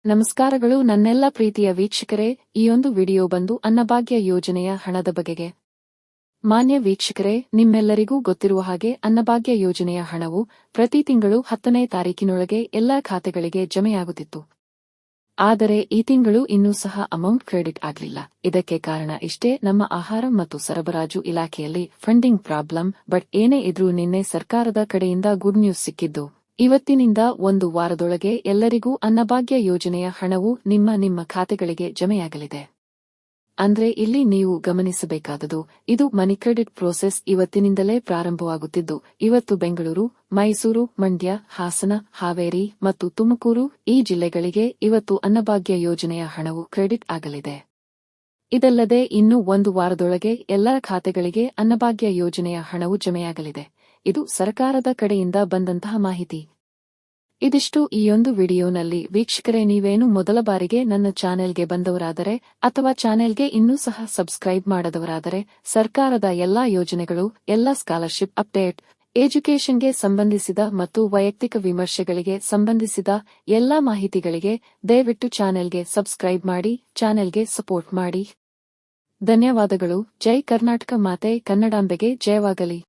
ನಮಸ್ಕಾರಗಳು ನನ್ನೆಲ್ಲ ಪ್ರೀತಿಯ ವೀಕ್ಷಕರೇ, ಈ ಒಂದು ವಿಡಿಯೋ ಬಂದು ಅನ್ನಭಾಗ್ಯ ಯೋಜನೆಯ ಹಣದ ಬಗೆಗೆ. ಮಾನ್ಯ ವೀಕ್ಷಕರೇ, ನಿಮ್ಮೆಲ್ಲರಿಗೂ ಗೊತ್ತಿರುವ ಹಾಗೆ ಅನ್ನಭಾಗ್ಯ ಯೋಜನೆಯ ಹಣವು ಪ್ರತಿ ತಿಂಗಳು 10ನೇ ತಾರೀಕಿನೊಳಗೆ ಎಲ್ಲಾ ಖಾತೆಗಳಿಗೆ ಜಮೆಯಾಗುತ್ತಿತ್ತು. ಆದರೆ ಈ ತಿಂಗಳು ಇನ್ನೂ ಸಹ ಅಮೌಂಟ್ ಕ್ರೆಡಿಟ್ ಆಗಲಿಲ್ಲ. ಇದಕ್ಕೆ ಕಾರಣ ಇಷ್ಟೇ, ನಮ್ಮ ಆಹಾರ ಮತ್ತು ಸರಬರಾಜು ಇಲಾಖೆಯಲ್ಲಿ ಫಂಡಿಂಗ್ ಪ್ರಾಬ್ಲಮ್. ಬಟ್ ಏನೇ ಇದ್ರೂ ನಿನ್ನೆ ಸರ್ಕಾರದ ಕಡೆಯಿಂದ ಗುಡ್ ನ್ಯೂಸ್ ಸಿಕ್ಕಿದ್ದು. ಇವತ್ತಿನಿಂದ ಒಂದು ವಾರದೊಳಗೆ ಎಲ್ಲರಿಗೂ ಅನ್ನಭಾಗ್ಯ ಯೋಜನೆಯ ಹಣವು ನಿಮ್ಮ ಖಾತೆಗಳಿಗೆ ಜಮೆಯಾಗಲಿದೆ. ಅಂದ್ರೆ ಇಲ್ಲಿ ನೀವು ಗಮನಿಸಬೇಕಾದದು, ಇದು ಮನಿ ಕ್ರೆಡಿಟ್ ಪ್ರೋಸೆಸ್ ಇವತ್ತಿನಿಂದಲೇ ಪ್ರಾರಂಭವಾಗುತ್ತಿದ್ದು, ಇವತ್ತು ಬೆಂಗಳೂರು, ಮೈಸೂರು, ಮಂಡ್ಯ, ಹಾಸನ, ಹಾವೇರಿ ಮತ್ತು ತುಮಕೂರು ಈ ಜಿಲ್ಲೆಗಳಿಗೆ ಇವತ್ತು ಅನ್ನಭಾಗ್ಯ ಯೋಜನೆಯ ಹಣವು ಕ್ರೆಡಿಟ್ ಆಗಲಿದೆ. ಇದಲ್ಲದೆ ಇನ್ನು ಒಂದು ವಾರದೊಳಗೆ ಎಲ್ಲಾ ಖಾತೆಗಳಿಗೆ ಅನ್ನಭಾಗ್ಯ ಯೋಜನೆಯ ಹಣವು ಜಮೆಯಾಗಲಿದೆ. ಇದು ಸರ್ಕಾರದ ಕಡೆಯಿಂದ ಬಂದಂತಹ ಮಾಹಿತಿ. ಇದಿಷ್ಟು ಈ ಒಂದು ವಿಡಿಯೋನಲ್ಲಿ. ವೀಕ್ಷಕರೇ, ನೀವೇನು ಮೊದಲ ಬಾರಿಗೆ ನನ್ನ ಚಾನೆಲ್ಗೆ ಬಂದವರಾದರೆ ಅಥವಾ ಚಾನೆಲ್ಗೆ ಇನ್ನೂ ಸಹ ಸಬ್ಸ್ಕ್ರೈಬ್ ಮಾಡದವರಾದರೆ, ಸರ್ಕಾರದ ಎಲ್ಲಾ ಯೋಜನೆಗಳು, ಎಲ್ಲಾ ಸ್ಕಾಲರ್ಶಿಪ್ ಅಪ್ಡೇಟ್, ಎಜುಕೇಷನ್ಗೆ ಸಂಬಂಧಿಸಿದ ಮತ್ತು ವೈಯಕ್ತಿಕ ವಿಮರ್ಶೆಗಳಿಗೆ ಸಂಬಂಧಿಸಿದ ಎಲ್ಲಾ ಮಾಹಿತಿಗಳಿಗೆ ದಯವಿಟ್ಟು ಚಾನೆಲ್ಗೆ ಸಬ್ಸ್ಕ್ರೈಬ್ ಮಾಡಿ, ಚಾನೆಲ್ಗೆ ಸಪೋರ್ಟ್ ಮಾಡಿ. ಧನ್ಯವಾದಗಳು. ಜೈ ಕರ್ನಾಟಕ ಮಾತೆ ಕನ್ನಡಾಂಬೆಗೆ ಜಯವಾಗಲಿ.